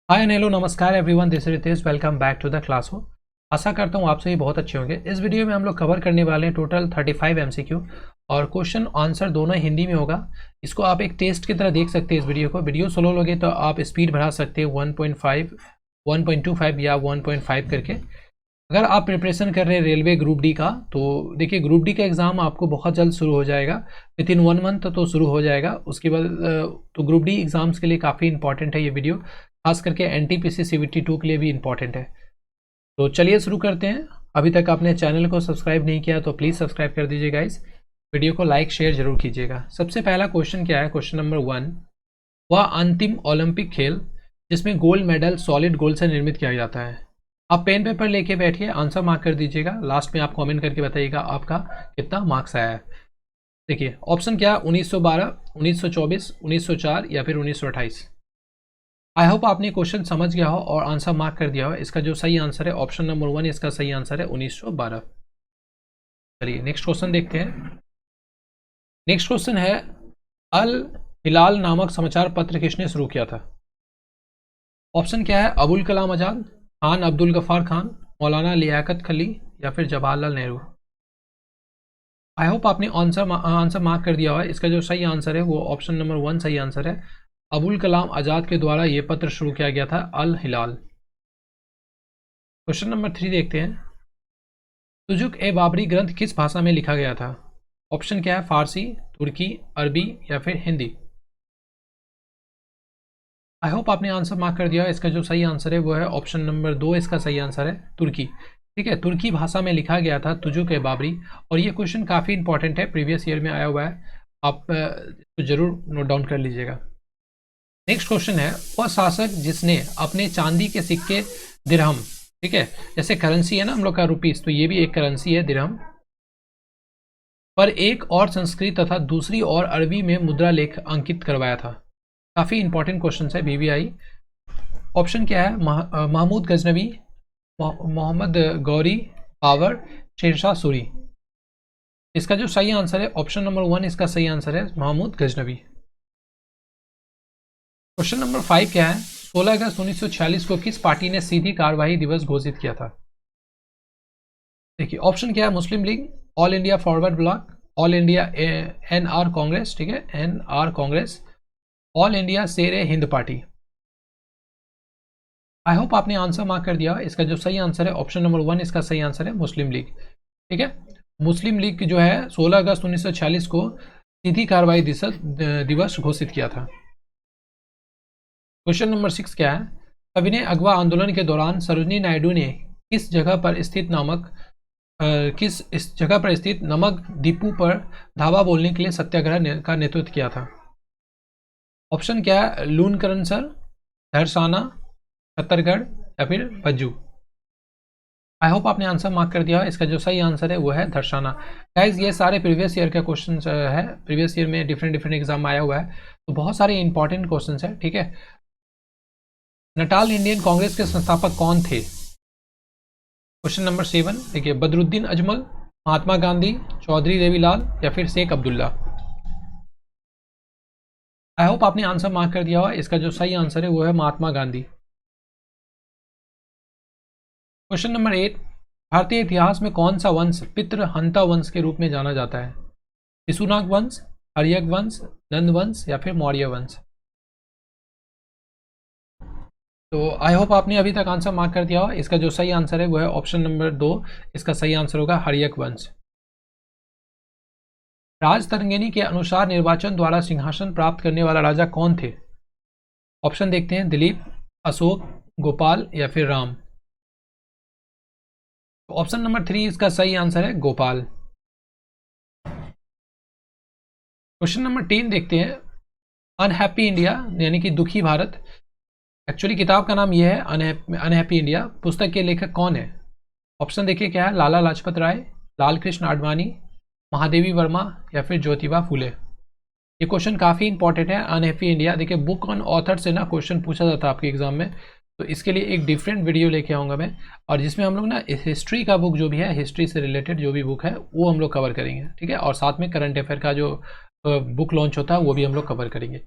Hi and hello नमस्कार everyone, this is Ritesh. Welcome back to the class हो। आशा करता हूँ आप सभी बहुत अच्छे होंगे। इस वीडियो में हम लोग कवर करने वाले हैं टोटल 35 एमसीक्यू और क्वेश्चन आंसर दोनों हिंदी में होगा। इसको आप एक टेस्ट की तरह देख सकते हैं। इस वीडियो को वीडियो सोलो लोगे तो आप स्पीड बढ़ा सकते हैं 1.5 1.25 या 1.5 करके। अगर आप प्रिपरेशन कर रहे हैं रेलवे ग्रुप डी का, तो देखिए ग्रुप डी का एग्ज़ाम आपको बहुत जल्द शुरू हो जाएगा, विद इन 1 मंथ तो शुरू हो जाएगा। उसके बाद तो ग्रुप डी एग्ज़ाम्स के लिए काफ़ी इंपॉर्टेंट है ये वीडियो, खास करके एनटीपीसी सीवीटी 2 के लिए भी इंपॉर्टेंट है। तो चलिए शुरू करते हैं। अभी तक आपने चैनल को सब्सक्राइब नहीं किया तो प्लीज़ सब्सक्राइब कर दीजिए गाइस। वीडियो को लाइक शेयर जरूर कीजिएगा। सबसे पहला क्वेश्चन क्या है, क्वेश्चन नंबर 1। वह अंतिम ओलंपिक खेल जिसमें गोल्ड मेडल सॉलिड गोल्ड से निर्मित किया जाता है। आप पेन पेपर लेके बैठिए, आंसर मार्क कर दीजिएगा। लास्ट में आप कमेंट करके बताइएगा आपका कितना मार्क्स आया है। देखिए ऑप्शन क्या, 1912, 1924, 1904 या फिर 1928। आई होप आपने क्वेश्चन समझ गया हो और आंसर मार्क कर दिया हो। इसका जो सही आंसर है ऑप्शन नंबर 1, इसका सही आंसर है 1912। चलिए नेक्स्ट क्वेश्चन देखते हैं। नेक्स्ट क्वेश्चन है, अल हिलाल नामक समाचार पत्र किसने शुरू किया था। ऑप्शन क्या है, अबुल कलाम आजाद, खान अब्दुल गफ्फार खान, मौलाना लियाकत अली या फिर जवाहरलाल नेहरू। आई होप आपने आंसर मार्क कर दिया हुआ है। इसका जो सही आंसर है वो ऑप्शन नंबर 1 सही आंसर है। अबुल कलाम आजाद के द्वारा ये पत्र शुरू किया गया था, अल हिलाल। क्वेश्चन नंबर 3 देखते हैं। तुजुक ए बाबरी ग्रंथ किस भाषा में लिखा गया था। ऑप्शन क्या है, फारसी, तुर्की, अरबी या फिर हिंदी। आई होप आपने आंसर मार्क कर दिया है। इसका जो सही आंसर है वो है ऑप्शन नंबर 2, इसका सही आंसर है तुर्की। ठीक है, तुर्की भाषा में लिखा गया था तुजुक ए बाबरी। और ये क्वेश्चन काफ़ी इंपॉर्टेंट है, प्रीवियस ईयर में आया हुआ है, आप इसको जरूर नोट डाउन कर लीजिएगा। नेक्स्ट क्वेश्चन है, वह शासक जिसने अपने चांदी के सिक्के दिरहम, ठीक है, जैसे करेंसी है ना हम लोग का रुपीस, तो ये भी एक करेंसी है दिरहम, पर एक और संस्कृत तथा दूसरी और अरबी में मुद्रा लेख अंकित करवाया था। काफ़ी इंपॉर्टेंट क्वेश्चन है बीबीआई। ऑप्शन क्या है, महमूद गजनवी, मोहम्मद गौरी, बाबर, शेरशाह सूरी। इसका जो सही आंसर है ऑप्शन नंबर 1, इसका सही आंसर है महमूद गजनवी। क्वेश्चन नंबर 5 क्या है, 16 अगस्त 1946 को किस पार्टी ने सीधी कार्यवाही दिवस घोषित किया था। देखिए ऑप्शन क्या है, मुस्लिम लीग, ऑल इंडिया फॉरवर्ड ब्लॉक, ऑल इंडिया एनआर कांग्रेस, ठीक है, एनआर कांग्रेस, ऑल इंडिया शेर हिंद पार्टी। आई होप आपने आंसर मार्क कर दिया। इसका जो सही आंसर है ऑप्शन नंबर 1, इसका सही आंसर है मुस्लिम लीग। ठीक है, मुस्लिम लीग जो है 16 अगस्त 1946 को सीधी कार्रवाई दिवस घोषित किया था। क्वेश्चन नंबर 6 क्या है, सविनय अगवा आंदोलन के दौरान सरोजिनी नायडू ने किस जगह पर स्थित नमक डिपो पर धावा बोलने के लिए सत्याग्रह का नेतृत्व किया था। ऑप्शन क्या है, लूनकरनसर, धरसाना, छत्तरगढ़ या फिर भज्जू। आई होप आपने आंसर मार्क कर दिया है। इसका जो सही आंसर है वो है धरसाना। गाइज ये सारे प्रीवियस ईयर का क्वेश्चन है, प्रीवियस ईयर में डिफरेंट एग्जाम आया हुआ है, तो बहुत सारे इंपॉर्टेंट क्वेश्चन है। ठीक है, नटाल इंडियन कांग्रेस के संस्थापक कौन थे। क्वेश्चन नंबर 7 देखिए, बदरुद्दीन अजमल, महात्मा गांधी, चौधरी देवीलाल या फिर शेख अब्दुल्ला। आई होप आपने आंसर मार्क कर दिया हुआ। इसका जो सही आंसर है वो है महात्मा गांधी। क्वेश्चन नंबर 8, भारतीय इतिहास में कौन सा वंश पितृहंता वंश के रूप में जाना जाता है। शिशुनाग वंश, हर्यक वंश, नंद वंश या फिर मौर्य वंश। तो आई होप आपने अभी तक आंसर मार्क कर दिया हो। इसका जो सही आंसर है वो है ऑप्शन नंबर 2, इसका सही आंसर होगा हर्यक वंश। राजतरंगिणी के अनुसार निर्वाचन द्वारा सिंहासन प्राप्त करने वाला राजा कौन थे। ऑप्शन देखते हैं, दिलीप, अशोक, गोपाल या फिर राम। ऑप्शन नंबर 3 इसका सही आंसर है गोपाल। क्वेश्चन नंबर 10 देखते हैं, अनहैप्पी इंडिया यानी कि दुखी भारत, एक्चुअली किताब का नाम यह है अनहैप्पी इंडिया, पुस्तक के लेखक कौन है। ऑप्शन देखिए क्या है, लाला लाजपत राय, लाल कृष्ण आडवाणी, महादेवी वर्मा या फिर ज्योतिबा फूले। ये क्वेश्चन काफ़ी इंपॉर्टेंट है। अनहैप्पी इंडिया, देखिए बुक ऑन ऑथर से ना क्वेश्चन पूछा जाता है आपके एग्जाम में, तो इसके लिए एक डिफरेंट वीडियो लेके आऊँगा मैं, और जिसमें हम लोग ना हिस्ट्री का बुक जो भी है, हिस्ट्री से रिलेटेड जो भी बुक है वो हम लोग कवर करेंगे। ठीक है, और साथ में करंट अफेयर का जो बुक लॉन्च होता है वो भी हम लोग कवर करेंगे।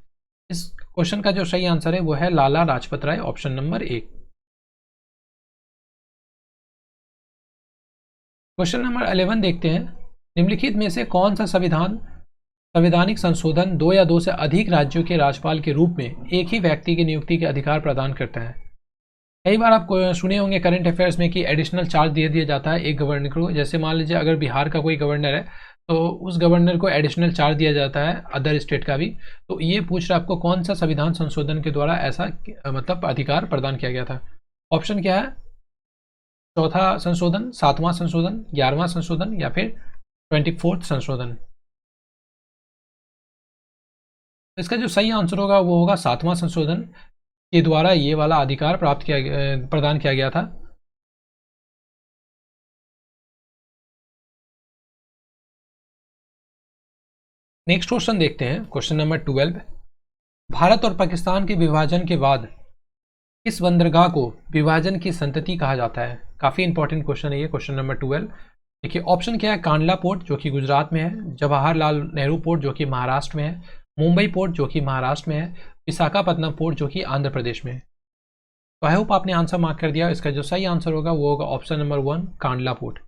इस क्वेश्चन का जो सही आंसर है वो है Lala Lajpat Rai, option number 1। Question number 11 देखते हैं। निम्नलिखित में से कौन सा संवैधानिक संशोधन दो या दो से अधिक राज्यों के राज्यपाल के रूप में एक ही व्यक्ति की नियुक्ति के अधिकार प्रदान करता है? कई बार आप सुने होंगे करंट अफेयर्स में कि एडिशनल चार्ज दे दिया जाता है एक गवर्नर को। जैसे मान लीजिए अगर बिहार का कोई गवर्नर है तो उस गवर्नर को एडिशनल चार्ज दिया जाता है अदर स्टेट का भी। तो ये पूछ रहा है आपको कौन सा संविधान संशोधन के द्वारा ऐसा मतलब अधिकार प्रदान किया गया था। ऑप्शन क्या है? चौथा संशोधन, सातवां संशोधन, 11वां संशोधन या फिर 24th संशोधन। इसका जो सही आंसर होगा वो होगा सातवां संशोधन के द्वारा ये वाला अधिकार प्रदान किया गया था। नेक्स्ट क्वेश्चन देखते हैं, क्वेश्चन नंबर 12। भारत और पाकिस्तान के विभाजन के बाद इस बंदरगाह को विभाजन की संतति कहा जाता है? काफ़ी इंपॉर्टेंट क्वेश्चन है ये, क्वेश्चन नंबर 12। देखिए ऑप्शन क्या है? कांडला पोर्ट जो कि गुजरात में है, जवाहरलाल नेहरू पोर्ट जो कि महाराष्ट्र में है, मुंबई पोर्ट जो कि महाराष्ट्र में है, विशाखापट्टनम पोर्ट जो कि आंध्र प्रदेश में है। तो आई होप आपने आंसर मार्क कर दिया। इसका जो सही आंसर होगा वो होगा ऑप्शन नंबर 1, कांडला पोर्ट।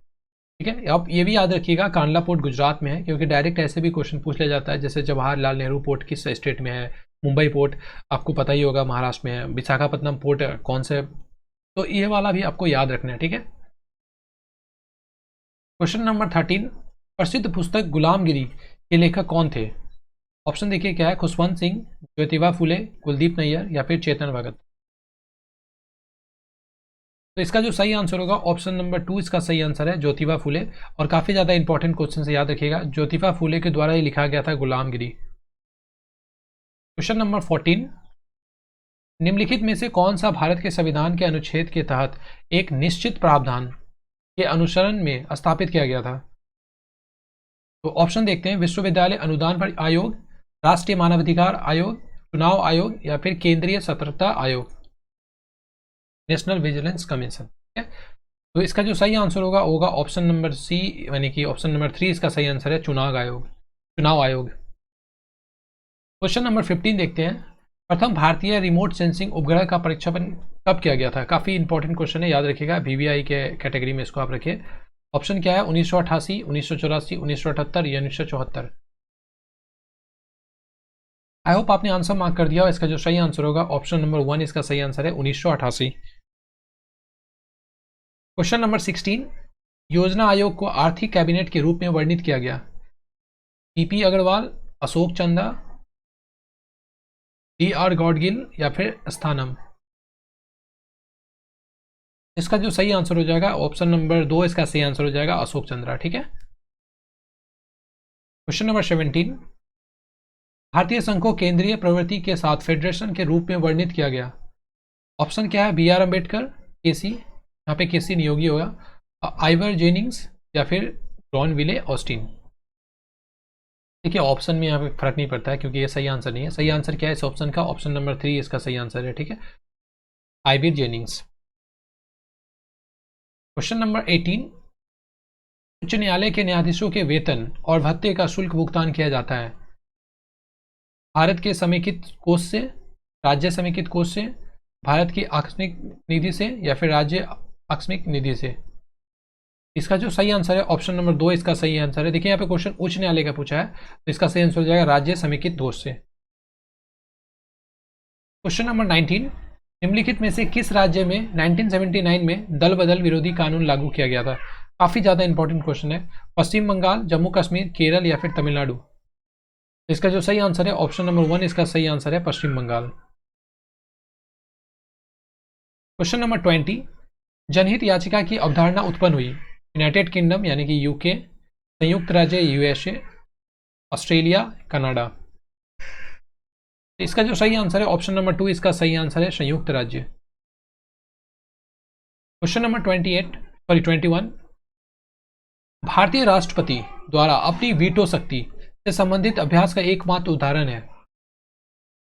ठीक है, अब ये भी याद रखिएगा कांडला पोर्ट गुजरात में है, क्योंकि डायरेक्ट ऐसे भी क्वेश्चन पूछ लिया जाता है। जैसे जवाहरलाल नेहरू पोर्ट किस स्टेट में है, मुंबई पोर्ट आपको पता ही होगा महाराष्ट्र में है, विशाखापट्टनम पोर्ट कौन से, तो ये वाला भी आपको याद रखना है। ठीक है, क्वेश्चन नंबर 13। प्रसिद्ध पुस्तक गुलामगिरी के लेखक कौन थे? ऑप्शन देखिए क्या है? खुशवंत सिंह, ज्योतिबा फुले, कुलदीप नैयर या फिर चेतन भगत। तो इसका जो सही आंसर होगा ऑप्शन नंबर 2 इसका सही आंसर है, ज्योतिबा फुले। और काफ़ी ज़्यादा इंपॉर्टेंट क्वेश्चन से याद रखिएगा, ज्योतिबा फुले के द्वारा ही लिखा गया था गुलामगिरी। Question number 14। निम्नलिखित में से कौन सा भारत के संविधान के अनुच्छेद के तहत एक निश्चित प्रावधान के अनुसरण में स्थापित किया गया था? तो ऑप्शन देखते हैं, विश्वविद्यालय अनुदान आयोग, राष्ट्रीय मानवाधिकार आयोग, चुनाव आयोग या फिर केंद्रीय सतर्कता आयोग, नेशनल विजिलेंस कमीशन। ठीक है, तो इसका जो सही आंसर होगा ऑप्शन नंबर सी, यानी कि ऑप्शन नंबर 3 इसका सही आंसर है, चुनाव आयोग। क्वेश्चन नंबर 15 देखते हैं। प्रथम भारतीय रिमोट सेंसिंग उपग्रह का प्रक्षेपण कब किया गया था? काफ़ी इंपॉर्टेंट क्वेश्चन है, याद रखिएगा, वीवीआई के कैटेगरी में इसको आप रखिए। ऑप्शन क्या है? 1988, 1984, 1978 या 1974। आई होप आपने आंसर मार्क कर दिया। इसका जो सही आंसर होगा ऑप्शन नंबर 1 इसका सही आंसर है, 1988। Question number 16। योजना आयोग को आर्थिक कैबिनेट के रूप में वर्णित किया गया? पीपी अग्रवाल, अशोक चंदा, डी.आर. गॉडगिल या फिर स्थानम। इसका जो सही आंसर हो जाएगा ऑप्शन नंबर 2 इसका सही आंसर हो जाएगा, अशोक चंद्रा। ठीक है, क्वेश्चन नंबर 17। भारतीय संघ को केंद्रीय प्रवृत्ति के साथ फेडरेशन के रूप में वर्णित किया गया? ऑप्शन क्या है? बी.आर. अम्बेडकर, केसी, यहाँ पे केसी नियोगी होगा, आइवर जेनिंग्स या फिर ग्रॉनविले ऑस्टिन। देखिए ऑप्शन में यहाँ पे फर्क नहीं पड़ता है, क्योंकि ये सही आंसर नहीं है। सही आंसर क्या है इस ऑप्शन का? ऑप्शन नंबर 3 इसका सही आंसर है। ठीक है, आइवर जेनिंग्स। Question number 18। उच्च न्यायालय के न्यायाधीशों के वेतन और भत्ते का शुल्क भुगतान किया जाता है भारत के समेकित कोष से, राज्य समेकित कोष से, भारत की आकस्मिक निधि से या फिर राज्य आकस्मिक निधि से? इसका जो सही आंसर है ऑप्शन नंबर 2 इसका सही आंसर है। देखिए यहाँ पे क्वेश्चन उच्च न्यायालय का पूछा है, तो इसका सही आंसर हो जाएगा राज्य समेकित कोष से। Question number 19। निम्नलिखित में से किस राज्य में 1979 में दल बदल विरोधी कानून लागू किया गया था? काफ़ी ज़्यादा इंपॉर्टेंट क्वेश्चन है। पश्चिम बंगाल, जम्मू कश्मीर, केरल या फिर तमिलनाडु? इसका जो सही आंसर है ऑप्शन नंबर 1 इसका सही आंसर है, पश्चिम बंगाल। Question number 20। जनहित याचिका की अवधारणा उत्पन्न हुई यूनाइटेड किंगडम यानी कि यूके, संयुक्त राज्य यूएसए, ऑस्ट्रेलिया, कनाडा? इसका जो सही आंसर है ऑप्शन नंबर 2 इसका सही आंसर है, संयुक्त राज्य। Question number 21। भारतीय राष्ट्रपति द्वारा अपनी वीटो शक्ति से संबंधित अभ्यास का एकमात्र उदाहरण है?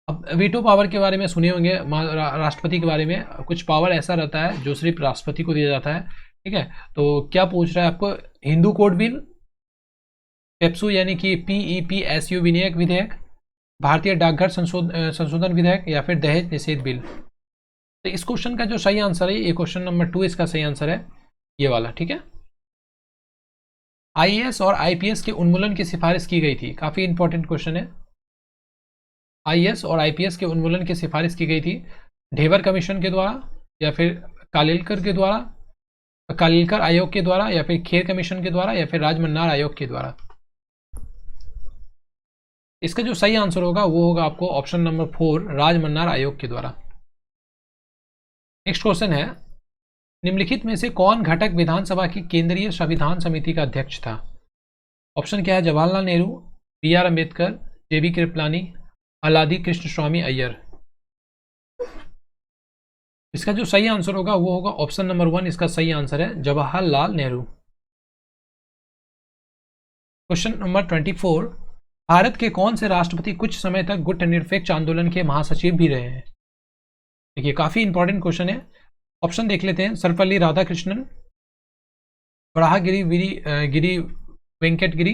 अब वीटो पावर के बारे में सुने होंगे, राष्ट्रपति के बारे में कुछ पावर ऐसा रहता है जो सिर्फ राष्ट्रपति को दिया जाता है। ठीक है, तो क्या पूछ रहा है आपको? हिंदू कोड बिल, पेप्सू यानी कि PEPSU विधेयक, भारतीय डाकघर संशोधन विधेयक या फिर दहेज निषेध बिल। तो इस क्वेश्चन का जो सही आंसर है, ये क्वेश्चन नंबर 2 इसका सही आंसर है, ये वाला। ठीक है, आईएएस और आईपीएस के उन्मूलन की सिफारिश की गई थी, काफी इंपॉर्टेंट क्वेश्चन है। आईएएस और आईपीएस के उन्मूलन की सिफारिश की गई थी ढेबर कमीशन के द्वारा, या फिर कालेलकर के द्वारा, कालेलकर आयोग के द्वारा, या फिर खेर कमीशन के द्वारा, या फिर राजमन्नार आयोग के द्वारा। इसका जो सही आंसर होगा वो होगा आपको ऑप्शन नंबर 4, राजमन्नार आयोग के द्वारा। नेक्स्ट क्वेश्चन है, निम्नलिखित में से कौन घटक विधानसभा की केंद्रीय संविधान समिति का अध्यक्ष था? ऑप्शन क्या है? जवाहरलाल नेहरू, बी आर अम्बेडकर, जेबी कृपलानी, अलादी कृष्ण स्वामी अय्यर। इसका जो सही आंसर होगा वो होगा ऑप्शन नंबर 1, इसका सही आंसर है जवाहरलाल नेहरू। क्वेश्चन नंबर 24, भारत के कौन से राष्ट्रपति कुछ समय तक गुटनिरपेक्ष आंदोलन के महासचिव भी रहे हैं? देखिए काफी इंपॉर्टेंट क्वेश्चन है, ऑप्शन देख लेते हैं। सर्वपल्ली राधाकृष्णन, गिरी वेंकट गिरी,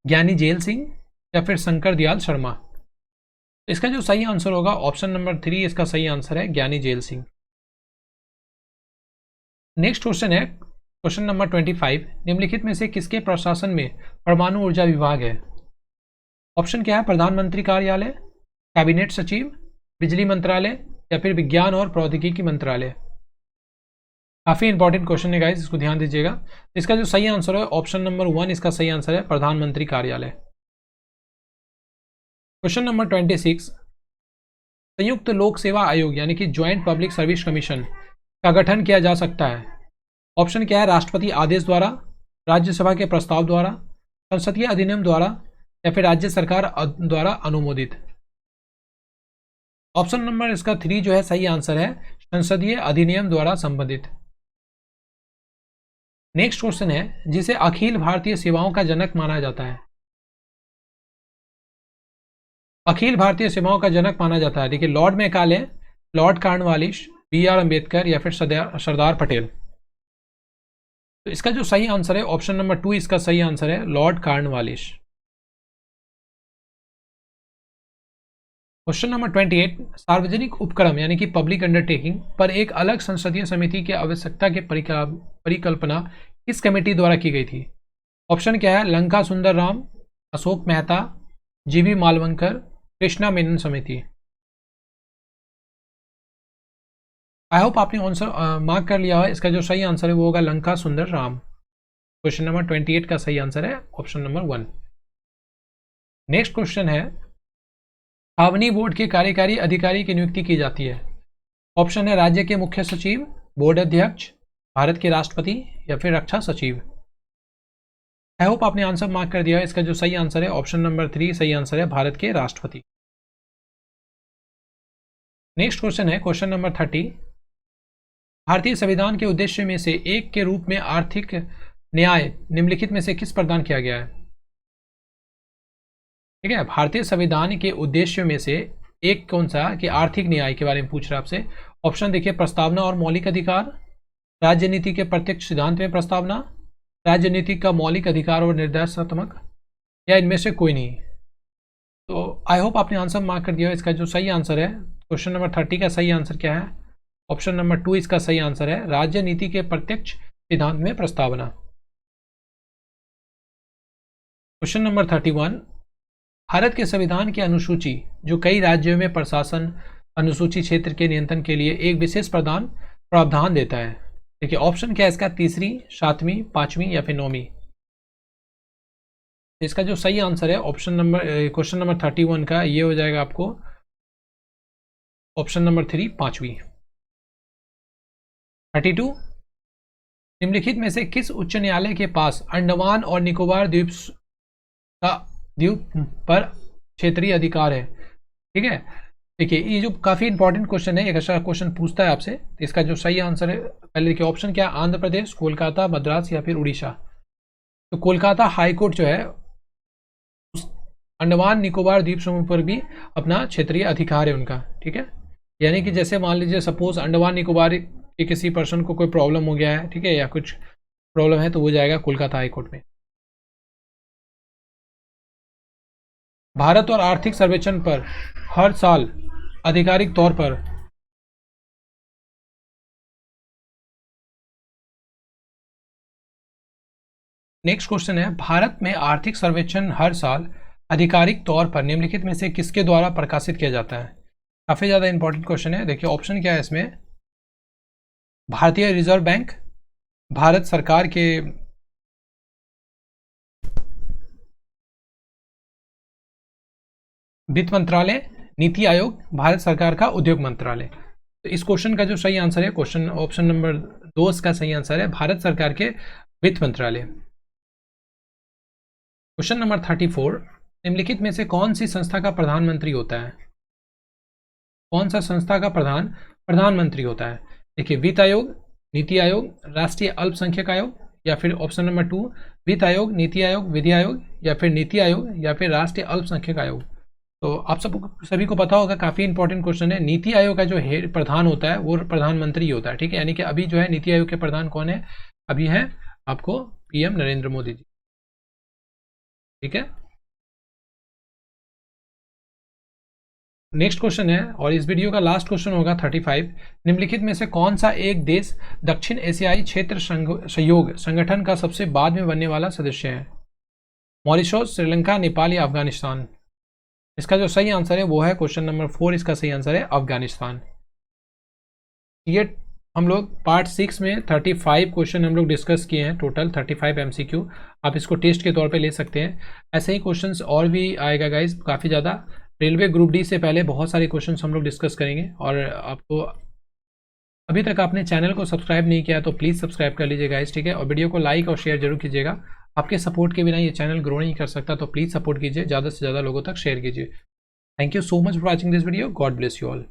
ज्ञानी जेल सिंह, या फिर शंकर दयाल शर्मा। तो इसका जो सही आंसर होगा ऑप्शन नंबर 3, इसका सही आंसर है ज्ञानी जेल सिंह। नेक्स्ट क्वेश्चन है क्वेश्चन नंबर 25, निम्नलिखित में से किसके प्रशासन में परमाणु ऊर्जा विभाग है? ऑप्शन क्या है? प्रधानमंत्री कार्यालय, कैबिनेट सचिव, बिजली मंत्रालय, या फिर विज्ञान और प्रौद्योगिकी मंत्रालय। काफी इंपॉर्टेंट क्वेश्चन है गाइस, इसको ध्यान दीजिएगा। इसका जो सही आंसर है ऑप्शन नंबर 1, इसका सही आंसर है प्रधानमंत्री कार्यालय। क्वेश्चन नंबर 26, संयुक्त लोक सेवा आयोग यानी कि ज्वाइंट पब्लिक सर्विस कमीशन का गठन किया जा सकता है? ऑप्शन क्या है? राष्ट्रपति आदेश द्वारा, राज्यसभा के प्रस्ताव द्वारा, संसदीय अधिनियम द्वारा, या फिर राज्य सरकार द्वारा अनुमोदित। ऑप्शन नंबर इसका 3 जो है सही आंसर है संसदीय अधिनियम द्वारा संबंधित। नेक्स्ट क्वेश्चन है, जिसे अखिल भारतीय सेवाओं का जनक माना जाता है? अखिल भारतीय सेवाओं का जनक माना जाता है, देखिए Lord Macaulay, Lord Cornwallis, B R Ambedkar, या फिर सरदार पटेल। तो इसका जो सही आंसर है ऑप्शन नंबर 2, इसका सही आंसर है लॉर्ड कॉर्नवालिस। क्वेश्चन नंबर 28, सार्वजनिक उपक्रम यानी कि पब्लिक अंडरटेकिंग पर एक अलग संसदीय समिति की आवश्यकता के परिकल्पना किस कमेटी द्वारा की गई थी? ऑप्शन क्या है? लंका सुंदर राम, अशोक मेहता, जीबी मालवंकर, कृष्णा मेनन समिति। आई होप आपने आंसर मार्क कर लिया है। इसका जो सही आंसर है वो होगा लंका सुंदर राम। क्वेश्चन नंबर 28 का सही आंसर है ऑप्शन नंबर 1। नेक्स्ट क्वेश्चन है, छावनी बोर्ड के कार्यकारी अधिकारी की नियुक्ति की जाती है? ऑप्शन है राज्य के मुख्य सचिव, बोर्ड अध्यक्ष, भारत के राष्ट्रपति, या फिर रक्षा सचिव। आई होप आपने आंसर मार्क कर दिया है। इसका जो सही आंसर है ऑप्शन नंबर 3, सही आंसर है भारत के राष्ट्रपति। नेक्स्ट क्वेश्चन है क्वेश्चन नंबर 30, भारतीय संविधान के उद्देश्य में से एक के रूप में आर्थिक न्याय निम्नलिखित में से किस प्रदान किया गया है? ठीक है, भारतीय संविधान के उद्देश्यों में से एक कौन सा कि आर्थिक न्याय के बारे में पूछ रहा है आपसे। ऑप्शन देखिए, प्रस्तावना और मौलिक अधिकार, राजनीति के प्रत्यक्ष सिद्धांत में प्रस्तावना, राजनीति का मौलिक अधिकार और निर्देशात्मक, या इनमें से कोई नहीं। तो आई होप आपने आंसर मार्क कर दिया। इसका जो सही आंसर है क्वेश्चन नंबर 30 का सही आंसर क्या है? ऑप्शन नंबर 2 इसका सही आंसर है राजनीति के प्रत्यक्ष सिद्धांत में प्रस्तावना। क्वेश्चन नंबर 31, भारत के संविधान की अनुसूची जो कई राज्यों में प्रशासन अनुसूची क्षेत्र के नियंत्रण के लिए एक विशेष प्रावधान देता है। देखिए ऑप्शन क्या है इसका? तीसरी, 7वीं, 5वीं, या फिर 9वीं। इसका जो सही आंसर है ऑप्शन नंबर क्वेश्चन नंबर 31 का ये हो जाएगा आपको ऑप्शन नंबर 3, 5वीं। 32, निम्नलिखित में से किस उच्च न्यायालय के पास अंडमान और निकोबार द्वीप पर क्षेत्रीय अधिकार है? ठीक है, देखिए ये जो काफी इंपॉर्टेंट क्वेश्चन है, एक ऐसा क्वेश्चन पूछता है आपसे। तो इसका जो सही आंसर है, पहले देखिए ऑप्शन क्या, आंध्र प्रदेश, कोलकाता, मद्रास, या फिर उड़ीसा। तो कोलकाता हाईकोर्ट जो है अंडमान निकोबार द्वीप समूह पर भी अपना क्षेत्रीय अधिकार है उनका। ठीक है, यानी कि जैसे मान लीजिए सपोज अंडमान निकोबार के किसी पर्सन को कोई प्रॉब्लम हो गया है, ठीक है, या कुछ प्रॉब्लम है, तो वो जाएगा कोलकाता हाईकोर्ट में। भारत और आर्थिक सर्वेक्षण पर हर साल आधिकारिक तौर पर नेक्स्ट क्वेश्चन है, भारत में आर्थिक सर्वेक्षण हर साल आधिकारिक तौर पर निम्नलिखित में से किसके द्वारा प्रकाशित किया जाता है? काफी ज्यादा इंपॉर्टेंट क्वेश्चन है। देखिए ऑप्शन क्या है इसमें, भारतीय रिजर्व बैंक, भारत सरकार के वित्त मंत्रालय, नीति आयोग, भारत सरकार का उद्योग मंत्रालय। तो इस क्वेश्चन का जो सही आंसर है, क्वेश्चन ऑप्शन नंबर 2 इसका सही आंसर है, भारत सरकार के वित्त मंत्रालय। क्वेश्चन नंबर 34, निम्नलिखित में से कौन सी संस्था का प्रधानमंत्री होता है? कौन सा संस्था का प्रधानमंत्री होता है? देखिए वित्त आयोग, नीति आयोग, राष्ट्रीय अल्पसंख्यक आयोग, या फिर ऑप्शन नंबर 2 वित्त आयोग, नीति आयोग, विधि आयोग, या फिर नीति आयोग, या फिर राष्ट्रीय अल्पसंख्यक आयोग। तो आप सभी को पता होगा, काफी इंपॉर्टेंट क्वेश्चन है। नीति आयोग का जो प्रधान होता है वो प्रधानमंत्री होता है, ठीक है। यानी कि अभी जो है नीति आयोग के प्रधान कौन है? अभी है आपको पीएम नरेंद्र मोदी जी, ठीक है। नेक्स्ट क्वेश्चन है और इस वीडियो का लास्ट क्वेश्चन होगा 35, निम्नलिखित में से कौन सा एक देश दक्षिण एशियाई क्षेत्र सहयोग संगठन का सबसे बाद में बनने वाला सदस्य है? मॉरिशस, श्रीलंका, नेपाल या अफगानिस्तान? इसका जो सही आंसर है वो है क्वेश्चन नंबर 4, इसका सही आंसर है अफगानिस्तान। ये हम लोग पार्ट 6 में 35 क्वेश्चन हम लोग डिस्कस किए हैं, टोटल 35 एमसीक्यू। आप इसको टेस्ट के तौर पे ले सकते हैं। ऐसे ही क्वेश्चंस और भी आएगा गाइज, काफ़ी ज़्यादा। रेलवे ग्रुप डी से पहले बहुत सारे क्वेश्चंस हम लोग डिस्कस करेंगे। और आपको अभी तक आपने चैनल को सब्सक्राइब नहीं किया तो प्लीज़ सब्सक्राइब कर लीजिए गाइज, ठीक है। और वीडियो को लाइक और शेयर जरूर कीजिएगा। आपके सपोर्ट के बिना ये चैनल ग्रो नहीं कर सकता, तो प्लीज़ सपोर्ट कीजिए, ज़्यादा से ज़्यादा लोगों तक शेयर कीजिए। Thank you so much for watching this video. God bless you all.